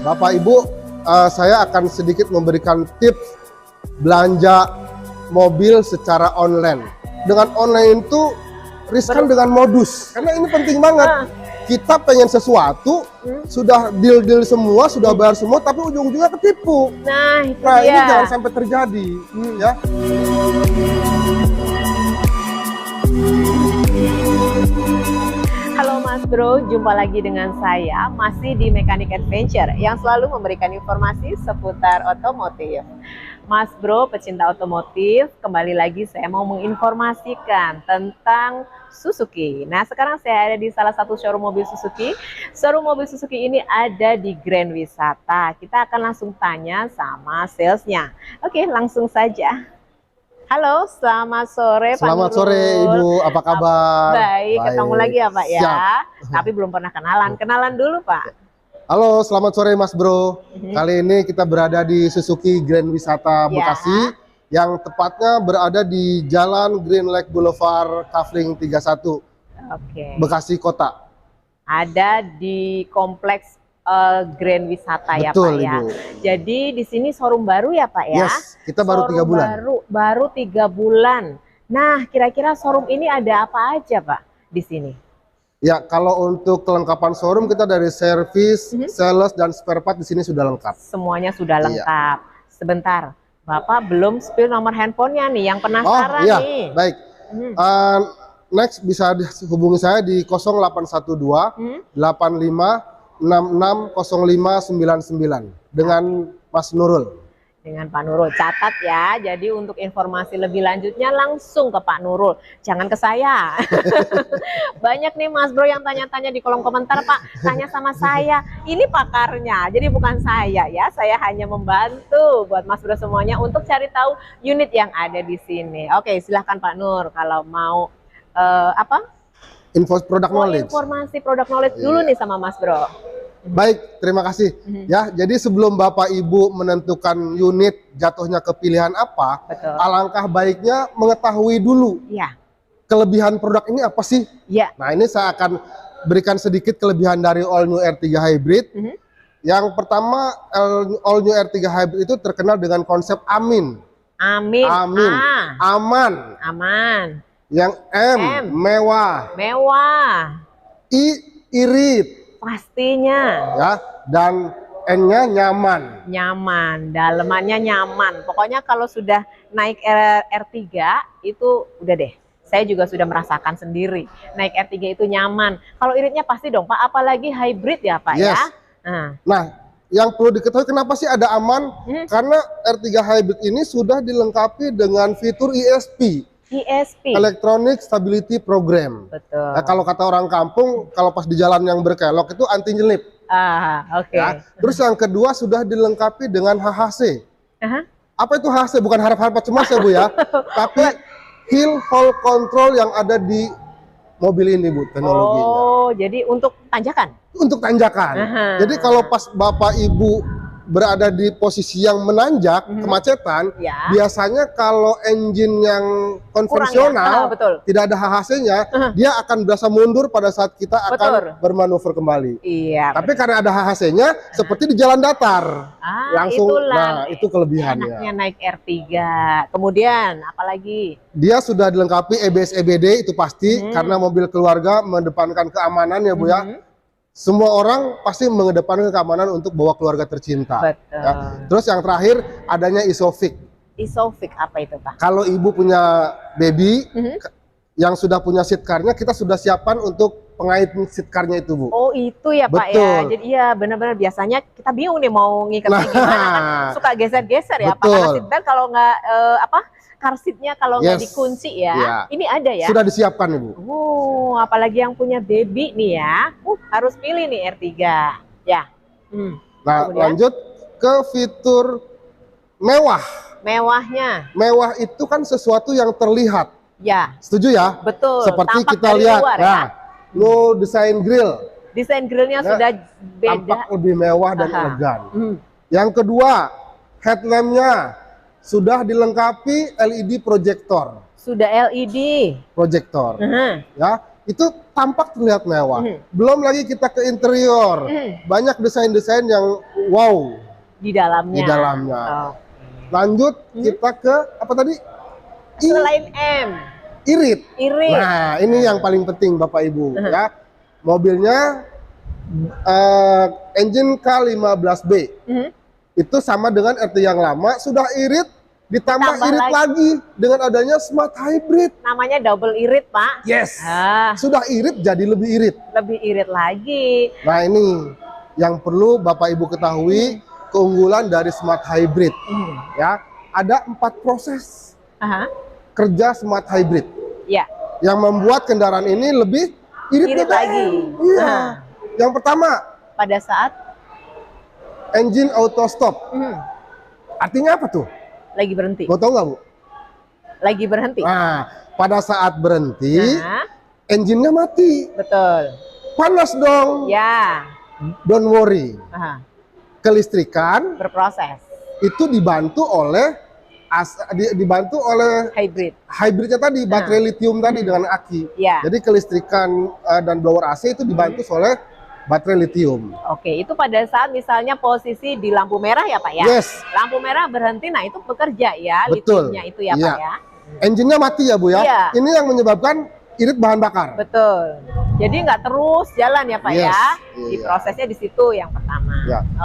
Bapak Ibu, saya akan sedikit memberikan tips belanja mobil secara online. Dengan online itu riskan dengan modus, karena ini penting banget. Kita pengen sesuatu, sudah deal semua, sudah bayar semua, tapi ujung-ujungnya ketipu. Nah, itu ini dia. jangan sampai terjadi, ya. Halo Mas Bro, jumpa lagi dengan saya masih di Mechanic Adventure yang selalu memberikan informasi seputar otomotif. Mas Bro, pecinta otomotif, kembali lagi saya mau menginformasikan tentang Suzuki. Nah, sekarang saya ada di salah satu showroom mobil Suzuki. Showroom mobil Suzuki ini ada di Grand Wisata. Kita akan langsung tanya sama salesnya. Oke, langsung saja. Halo, selamat sore Pak Selamat Nurul. sore Ibu, apa kabar? Baik, ketemu lagi ya Pak ya. Siap. Tapi belum pernah kenalan. Kenalan dulu Pak. Halo, selamat sore Mas Bro. Kali ini kita berada di Suzuki Grand Wisata Bekasi, yang tepatnya berada di Jalan Green Lake Boulevard, Kavling 31, Bekasi Kota. Ada di kompleks Grand Wisata. Betul, ya Pak ya. Ibu. Jadi di sini showroom baru ya Pak ya. Yes, kita baru 3 bulan. Baru 3 bulan. Nah, kira-kira showroom ini ada apa aja Pak di sini? Ya, kalau untuk kelengkapan showroom kita dari servis, sales dan spare part di sini sudah lengkap. Semuanya sudah lengkap. Sebentar, Bapak belum spill nomor handphonenya nih, yang penasaran nih. Baik. Next bisa hubungi saya di 0812 85 660599 dengan Mas Nurul. Dengan Pak Nurul, catat ya. Jadi untuk informasi lebih lanjutnya langsung ke Pak Nurul, jangan ke saya. Banyak nih Mas Bro yang tanya-tanya di kolom komentar, Pak, tanya sama saya. Ini pakarnya, jadi bukan saya ya. Saya hanya membantu buat Mas Bro semuanya untuk cari tahu unit yang ada di sini. Oke, silahkan Pak Nur kalau mau Info produk knowledge. Informasi produk knowledge dulu nih sama Mas Bro. Baik, terima kasih. Ya, jadi sebelum Bapak Ibu menentukan unit jatuhnya ke pilihan apa, alangkah baiknya mengetahui dulu kelebihan produk ini apa sih. Nah, ini saya akan berikan sedikit kelebihan dari All New R3 Hybrid. Yang pertama, All New R3 Hybrid itu terkenal dengan konsep amin. Amin. Aman. Yang M, mewah. Irit. Pastinya. Ya, dan N-nya nyaman. Nyaman, dalemannya nyaman. Pokoknya kalau sudah naik R3 itu udah deh. Saya juga sudah merasakan sendiri. Naik R3 itu nyaman. Kalau iritnya pasti dong Pak, apalagi hybrid ya Pak ya. Nah, yang perlu diketahui kenapa sih ada aman? Karena R3 Hybrid ini sudah dilengkapi dengan fitur ESP. Electronic Stability Program. Betul. Nah, kalau kata orang kampung, kalau pas di jalan yang berkelok itu anti nyelip. Ya. Terus yang kedua sudah dilengkapi dengan HHC. Apa itu HHC? Bukan harap-harap cemas ya Bu ya, tapi Hill Hold Control yang ada di mobil ini Bu, teknologinya. Oh, jadi untuk tanjakan? Untuk tanjakan. Jadi kalau pas Bapak Ibu berada di posisi yang menanjak, kemacetan, biasanya kalau engine yang konvensional tidak ada HHC-nya, dia akan berasa mundur pada saat kita akan bermanuver kembali. Tapi karena ada HHC-nya, seperti di jalan datar, langsung. Nah, itu kelebihannya. Enaknya naik R3. Kemudian, apalagi? Dia sudah dilengkapi EBS EBD, itu pasti, karena mobil keluarga mendepankan keamanan ya Bu ya. Semua orang pasti mengedepankan keamanan untuk bawa keluarga tercinta. Ya. Terus yang terakhir adanya Isofix. Isofix apa itu Pak? Kalau ibu punya baby yang sudah punya seat car-nya, kita sudah siapkan untuk pengait seat car-nya itu Bu. Oh itu ya Pak ya. Jadi iya benar-benar biasanya kita bingung nih mau ngikatnya gimana kan, suka geser-geser ya Pak. Karena seat belt kalau nggak car seat-nya kalau nggak dikunci ya. Ini ada ya? Sudah disiapkan Ibu. Apalagi yang punya baby nih ya, harus pilih nih R3 ya. Nah, lanjut ke fitur mewah. Mewah itu kan sesuatu yang terlihat. Ya. Setuju ya? Betul. Seperti kita lihat. No design grill. Desain grillnya sudah beda. Tampak lebih mewah dan elegan. Yang kedua, headlamp-nya sudah dilengkapi LED proyektor. Sudah LED. Proyektor. Ya. itu tampak terlihat mewah. Belum lagi kita ke interior, banyak desain-desain yang wow di dalamnya. Lanjut kita ke apa tadi? Selain M, irit. Irit. Nah, ini yang paling penting Bapak Ibu ya. Mobilnya engine K15B. Itu sama dengan RT yang lama, sudah irit, ditambah irit lagi dengan adanya smart hybrid. Namanya double irit, Pak. Yes. Sudah irit jadi lebih irit. Lebih irit lagi. Nah, ini yang perlu Bapak Ibu ketahui, keunggulan dari smart hybrid. Ya, ada 4 proses kerja smart hybrid. Ya. Yang membuat kendaraan ini lebih irit lagi. Iya. Yang pertama, pada saat engine auto stop. Artinya apa tuh? Lagi berhenti. Mau tahu nggak, Bu? Lagi berhenti. Nah, pada saat berhenti, engine-nya mati. Betul. Panas dong. Ya. Don't worry. Kelistrikan berproses. Itu dibantu oleh hybridnya tadi, baterai lithium tadi dengan aki. Jadi kelistrikan dan blower AC itu dibantu oleh baterai lithium. Oke, itu pada saat misalnya posisi di lampu merah ya Pak ya? Yes. Lampu merah berhenti, nah itu bekerja ya, betul. Lithiumnya itu ya Pak ya? Engine-nya mati ya Bu ya? Iya. Ini yang menyebabkan irit bahan bakar. Betul. Jadi nggak terus jalan ya Pak ya? Di prosesnya di situ yang pertama.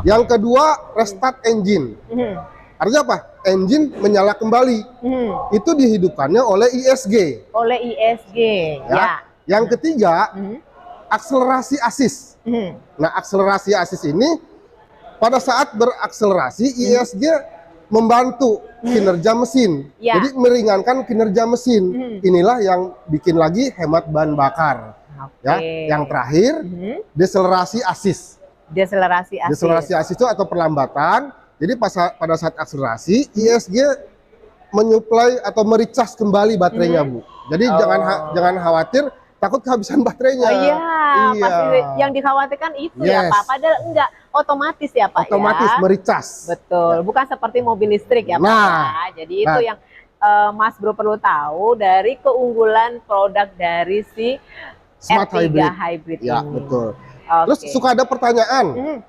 Yang kedua, restart engine. Artinya apa? Engine menyala kembali. Itu dihidupkannya oleh ISG. Oleh ISG, ya. Yang ketiga, akselerasi asis. Nah, akselerasi asis ini pada saat berakselerasi ISG membantu kinerja mesin. Jadi meringankan kinerja mesin. Inilah yang bikin lagi hemat bahan bakar. Ya, yang terakhir, deselerasi asis. Deselerasi asis itu atau perlambatan. Jadi pada saat akselerasi ISG menyuplai atau mericas kembali baterainya, Bu. Jadi jangan khawatir takut kehabisan baterainya. Pasti yang dikhawatirkan itu ya Pak. Padahal enggak, otomatis ya Pak. Otomatis mericas. Betul, bukan seperti mobil listrik ya Pak ya. Jadi itu yang Mas Bro perlu tahu dari keunggulan produk dari si Smart R3 Hybrid ya, ini. Betul. Terus suka ada pertanyaan,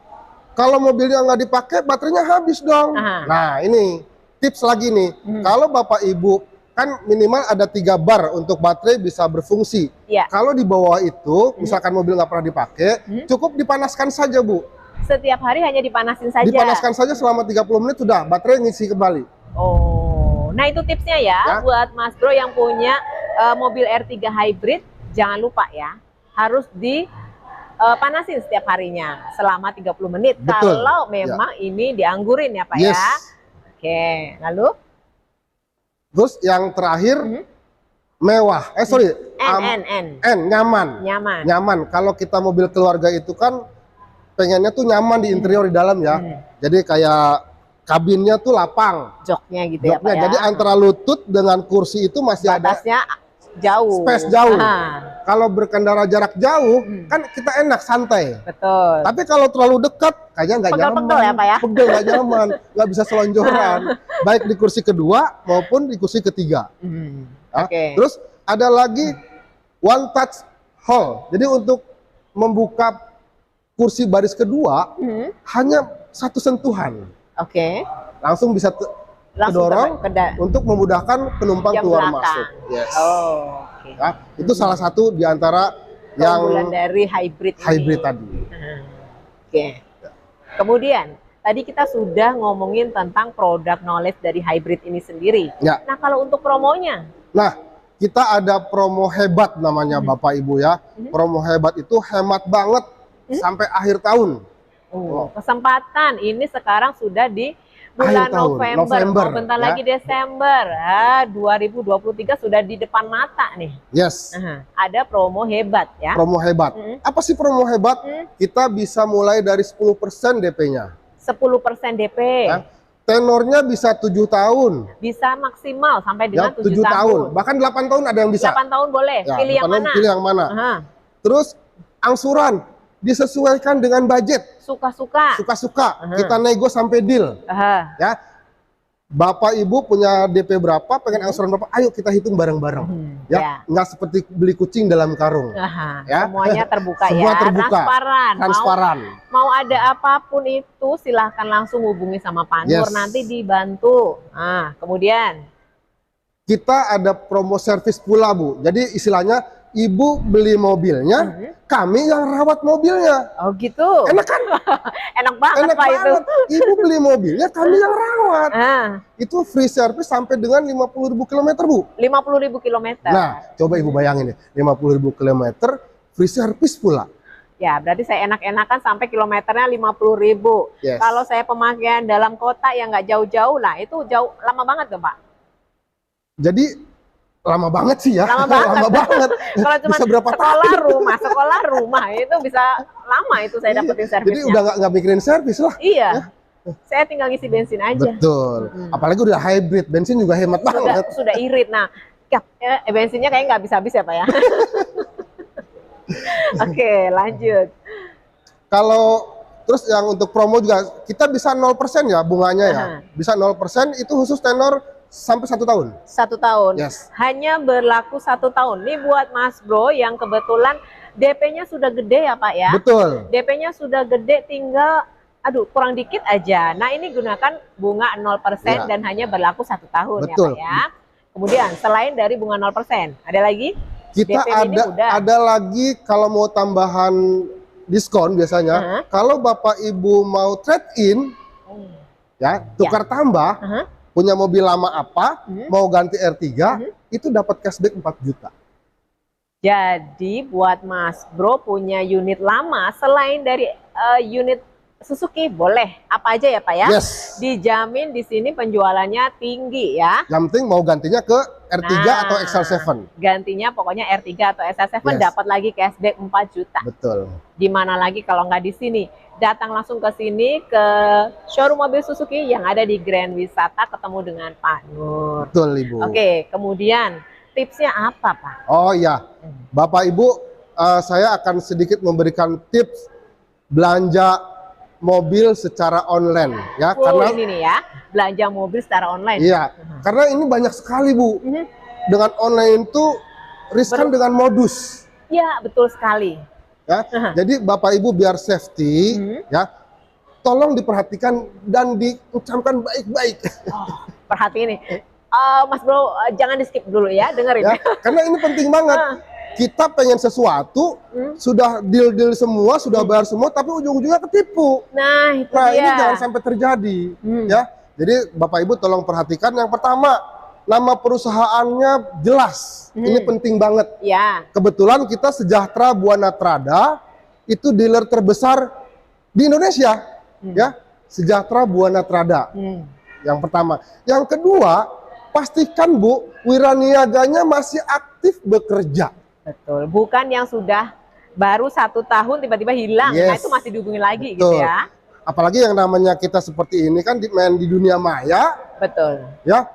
kalau mobilnya nggak dipakai baterainya habis dong. Nah, ini tips lagi nih. Kalau Bapak Ibu kan minimal ada 3 bar untuk baterai bisa berfungsi. Kalau di bawah itu, misalkan mobil nggak pernah dipakai, cukup dipanaskan saja, Bu. Setiap hari hanya dipanasin saja? Dipanaskan saja selama 30 menit, sudah baterai ngisi kembali. Oh, nah itu tipsnya ya, buat Mas Bro yang punya mobil R3 Hybrid, jangan lupa ya, harus dipanasin setiap harinya selama 30 menit. Betul. Kalau memang ini dianggurin ya Pak ya. Oke, lalu? Terus yang terakhir mewah. Nyaman. Kalau kita mobil keluarga itu kan pengennya tuh nyaman di interior di dalam ya. Jadi kayak kabinnya tuh lapang. Joknya gitu ya Pak ya. Jadi antara lutut dengan kursi itu masih batasnya jauh. Space jauh. Kalau berkendara jarak jauh kan kita enak santai. Betul. Tapi kalau terlalu dekat kayaknya nggak nyaman. Pegel ya Pak ya. Pegel, nggak nyaman, nggak bisa selonjoran. Baik di kursi kedua maupun di kursi ketiga. Terus ada lagi one touch hold. Jadi untuk membuka kursi baris kedua hanya 1 sentuhan. Langsung bisa kedorong untuk memudahkan penumpang keluar masuk. Itu salah satu di antara yang dari hybrid tadi. Kemudian tadi kita sudah ngomongin tentang produk knowledge dari hybrid ini sendiri. Nah, kalau untuk promonya? Nah, kita ada promo hebat namanya Bapak Ibu ya. Promo hebat itu hemat banget sampai akhir tahun. Kesempatan ini sekarang sudah di bulan November. Bentar lagi Desember. 2023 sudah di depan mata nih. Ada promo hebat ya. Promo hebat. Apa sih promo hebat? Kita bisa mulai dari 10% DP-nya. 10% DP. Tenornya bisa 7 tahun. Bisa maksimal sampai dengan 7 tahun. Bahkan 8 tahun ada yang bisa. 8 tahun boleh. Pilih yang mana? Pilih yang mana. Terus angsuran disesuaikan dengan budget. Suka-suka. Kita nego sampai deal. Ya. Bapak Ibu punya DP berapa, pengen angsuran berapa, ayo kita hitung bareng-bareng. Ya, nggak seperti beli kucing dalam karung. Ya. Semuanya terbuka. Semua ya, terbuka, transparan. Mau ada apapun itu silahkan langsung hubungi sama Pak Nur, nanti dibantu. Nah, kemudian kita ada promo servis pula, Bu. Jadi istilahnya Ibu beli mobilnya, kami yang rawat mobilnya. Oh gitu. Enak kan? Enak banget Pak itu. Ibu beli mobilnya, kami yang rawat. Itu free service sampai dengan 50.000 km, Bu. 50.000 km. Nah, coba Ibu bayangin ya, 50.000 km free service pula. Ya, berarti saya enak-enakan sampai kilometernya 50.000. Kalau saya pemakaian dalam kota yang nggak jauh-jauh, lah itu jauh lama banget dong Pak. Jadi lama banget sih ya. Lama banget. Kalau cuma sekolah rumah itu bisa lama itu saya dapetin servisnya. Jadi udah nggak mikirin servis lah. Iya. Saya tinggal ngisi bensin aja. Betul. Apalagi udah hybrid, bensin juga hemat banget. Sudah irit. Nah, bensinnya kayaknya nggak habis-habis ya Pak ya. Oke, lanjut. Kalau terus yang untuk promo juga kita bisa 0% ya bunganya ya. Bisa 0% itu khusus tenor sampai 1 tahun. 1 tahun. Hanya berlaku 1 tahun. Ini buat Mas Bro yang kebetulan DP-nya sudah gede ya Pak ya. Betul. DP-nya sudah gede, tinggal kurang dikit aja. Nah, ini gunakan bunga 0% dan hanya berlaku 1 tahun. Betul. Ya Pak ya. Kemudian selain dari bunga 0%, ada lagi? Kita ada lagi kalau mau tambahan diskon biasanya. Kalau Bapak Ibu mau trade in ya, tukar tambah, punya mobil lama apa, mau ganti R3, itu dapat cashback 4 juta. Jadi buat Mas Bro punya unit lama, selain dari unit Suzuki, boleh apa aja ya Pak ya? Dijamin di sini penjualannya tinggi ya. Yang penting mau gantinya ke R3 atau XL7. Gantinya pokoknya R3 atau XL7 dapat lagi cashback 4 juta. Betul. Di mana lagi kalau nggak di sini? Datang langsung ke sini, ke showroom mobil Suzuki yang ada di Grand Wisata, ketemu dengan Pak Nur. Betul Ibu. Oke, kemudian tipsnya apa Pak? Oh iya, Bapak Ibu, saya akan sedikit memberikan tips belanja mobil secara online ya. Karena ini nih ya, belanja mobil secara online. Iya, karena ini banyak sekali Bu. Dengan online itu riskan dengan modus. Iya, betul sekali. Ya, jadi Bapak Ibu biar safety ya, tolong diperhatikan dan diucapkan baik-baik. Perhatiin nih, Mas Bro, jangan di skip dulu ya, dengerin. Ya, karena ini penting banget. Kita pengen sesuatu, sudah deal semua, sudah bayar semua, tapi ujung-ujungnya ketipu. Nah, itu ini jangan sampai terjadi. Ya, jadi Bapak Ibu tolong perhatikan. Yang pertama, nama perusahaannya jelas. Ini penting banget. Ya. Kebetulan kita Sejahtera Buana Trada itu dealer terbesar di Indonesia. Ya, Sejahtera Buana Trada. Yang pertama. Yang kedua, pastikan Bu, wiraniaganya masih aktif bekerja. Betul. Bukan yang sudah baru 1 tahun tiba-tiba hilang. Nah, itu masih dihubungi lagi. Betul. Gitu ya. Apalagi yang namanya kita seperti ini kan main di dunia maya. Betul. Ya.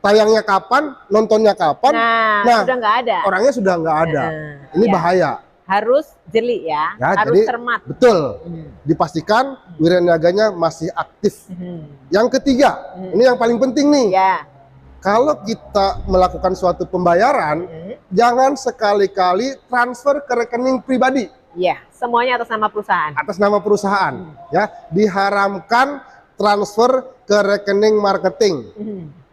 Tayangnya kapan, nontonnya kapan. Nah, sudah nggak ada. Orangnya sudah nggak ada. Ini bahaya. Harus jeli ya, harus jadi, cermat. Betul. Dipastikan wiraniaganya masih aktif. Yang ketiga, ini yang paling penting nih. Kalau kita melakukan suatu pembayaran, jangan sekali-kali transfer ke rekening pribadi. Iya, semuanya atas nama perusahaan. Atas nama perusahaan. Ya, diharamkan transfer ke rekening marketing.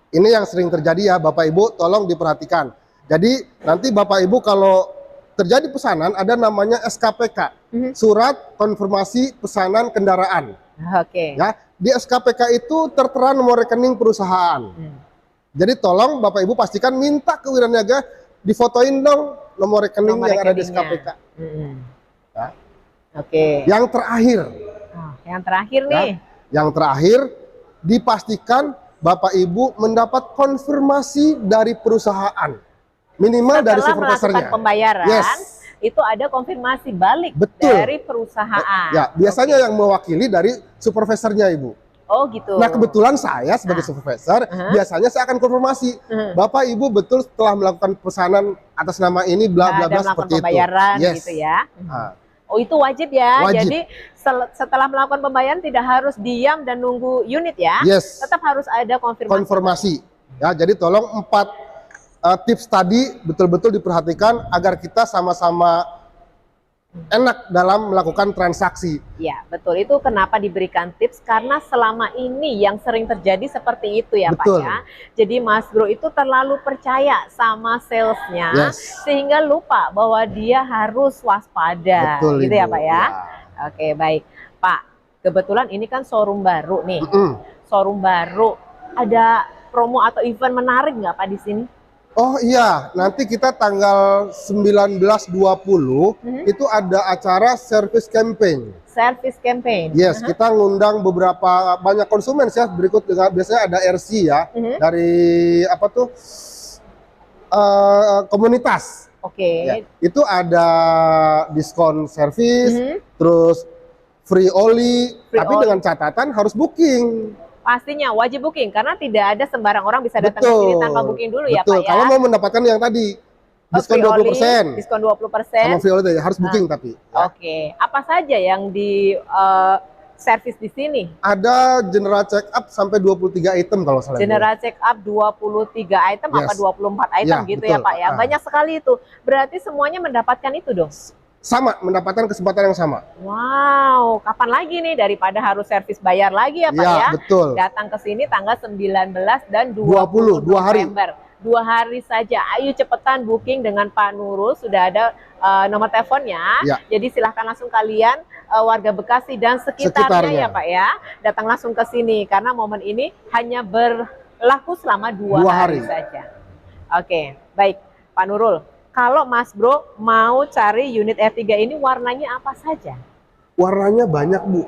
Ini yang sering terjadi ya, Bapak Ibu, tolong diperhatikan. Jadi nanti Bapak Ibu kalau terjadi pesanan ada namanya SKPK, Surat Konfirmasi Pesanan Kendaraan. Ya, di SKPK itu tertera nomor rekening perusahaan. Jadi tolong Bapak Ibu pastikan minta ke wiraniaga difotoin dong nomor rekening yang ada di SKPK. Ya. Yang terakhir. Yang terakhir nih. Yang terakhir dipastikan Bapak Ibu mendapat konfirmasi dari perusahaan. Minimal dari supervisornya. Setelah pembayaran, itu ada konfirmasi balik dari perusahaan. Ya, biasanya yang mewakili dari supervisornya Ibu. Oh gitu. Nah kebetulan saya sebagai supervisor, biasanya saya akan konfirmasi, Bapak Ibu betul setelah melakukan pesanan atas nama ini bla bla bla seperti itu. Pembayaran gitu ya. Oh, itu wajib ya. Wajib. Jadi setelah melakukan pembayaran tidak harus diam dan nunggu unit ya. Yes. Tetap harus ada konfirmasi. Ya, jadi tolong 4 tips tadi betul-betul diperhatikan agar kita sama-sama enak dalam melakukan transaksi. Ya, betul. Itu kenapa diberikan tips, karena selama ini yang sering terjadi seperti itu ya, betul. Pak ya. Jadi Mas Bro itu terlalu percaya sama salesnya, sehingga lupa bahwa dia harus waspada. Betul, gitu Ibu. Ya Pak ya. Oke, baik. Pak, kebetulan ini kan showroom baru nih. Showroom baru, ada promo atau event menarik nggak Pak di sini? Oh iya, nanti kita tanggal 19-20 itu ada acara service campaign. Service campaign. Yes, kita ngundang banyak konsumen ya. Berikut dengan biasanya ada RC ya, dari apa tuh komunitas. Oke. Ya, itu ada diskon servis, terus free oli, tapi dengan catatan harus booking. Pastinya wajib booking karena tidak ada sembarang orang bisa datang ke sini tanpa booking dulu ya Pak ya. Kalau mau mendapatkan yang tadi diskon 20%. Diskon 20%. Sama free oli harus booking tapi. Ya. Oke. Apa saja yang di servis di sini? Ada general check up sampai 23 item kalau salah. General check up 23 item apa 24 item gitu betul. Ya Pak ya. Banyak sekali itu. Berarti semuanya mendapatkan itu dong. Sama, mendapatkan kesempatan yang sama. Wow, kapan lagi nih daripada harus servis bayar lagi ya Pak ya? Ya, betul. Datang ke sini tanggal 19 dan 20 2 hari. November. 2 hari saja. Ayo cepetan booking dengan Pak Nurul, sudah ada nomor teleponnya. Ya. Jadi silahkan langsung kalian warga Bekasi dan sekitarnya ya Pak ya, datang langsung ke sini karena momen ini hanya berlaku selama 2 hari saja. Oke, baik Pak Nurul. Kalau Mas Bro mau cari unit R3 ini warnanya apa saja? Warnanya banyak Bu.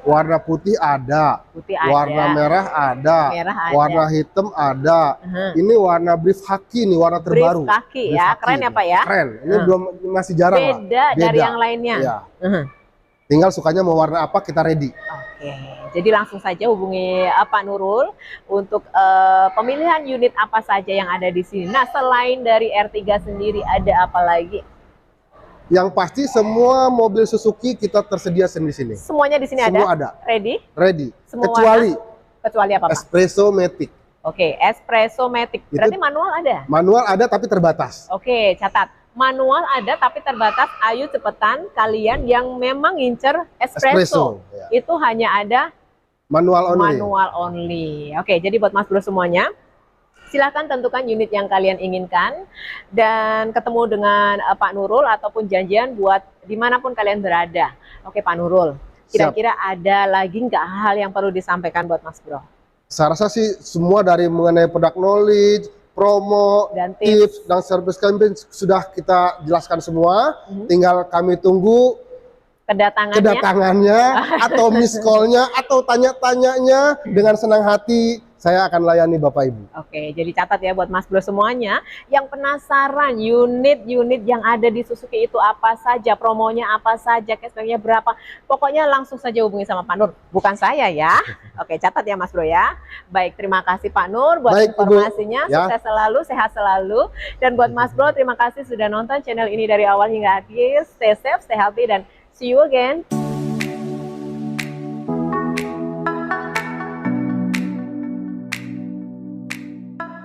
Warna putih ada, warna merah ada, warna hitam ada. Ini warna brief khaki nih, warna terbaru. Brief khaki ya, keren ya Pak ya? Keren, ini belum masih jarang lah. Beda dari yang lainnya. Ya. Tinggal sukanya mau warna apa kita ready. Oke, jadi langsung saja hubungi Pak Nurul untuk pemilihan unit apa saja yang ada di sini. Nah, selain dari R3 sendiri ada apa lagi? Yang pasti semua mobil Suzuki kita tersedia di sini. Semuanya di sini semua ada. Ready? Ready. Semua kecuali apa Pak? Espresso Matic. Oke, Espresso Matic. Berarti manual ada? Manual ada tapi terbatas. Oke, catat. Manual ada tapi terbatas. Ayo cepetan kalian yang memang ngincer espresso. Itu hanya ada manual only. Manual only. Oke, jadi buat Mas Bro semuanya, silahkan tentukan unit yang kalian inginkan dan ketemu dengan Pak Nurul ataupun janjian buat dimanapun kalian berada. Oke Pak Nurul, kira-kira ada lagi nggak hal yang perlu disampaikan buat Mas Bro? Saya rasa sih semua dari mengenai product knowledge, promo, dan tips, dan service campaign sudah kita jelaskan semua. Tinggal kami tunggu kedatangannya atau miss call-nya atau tanya-tanyanya. Dengan senang hati saya akan layani Bapak Ibu. Oke, jadi catat ya buat Mas Bro semuanya yang penasaran unit-unit yang ada di Suzuki itu apa saja, promonya apa saja, cashback-nya berapa. Pokoknya langsung saja hubungi sama Pak Nur, bukan saya ya. Oke, catat ya Mas Bro ya. Baik, terima kasih Pak Nur buat informasinya. Sukses selalu, sehat selalu. Dan buat Mas Bro, terima kasih sudah nonton channel ini dari awal hingga akhir. Stay safe, stay healthy, dan see you again.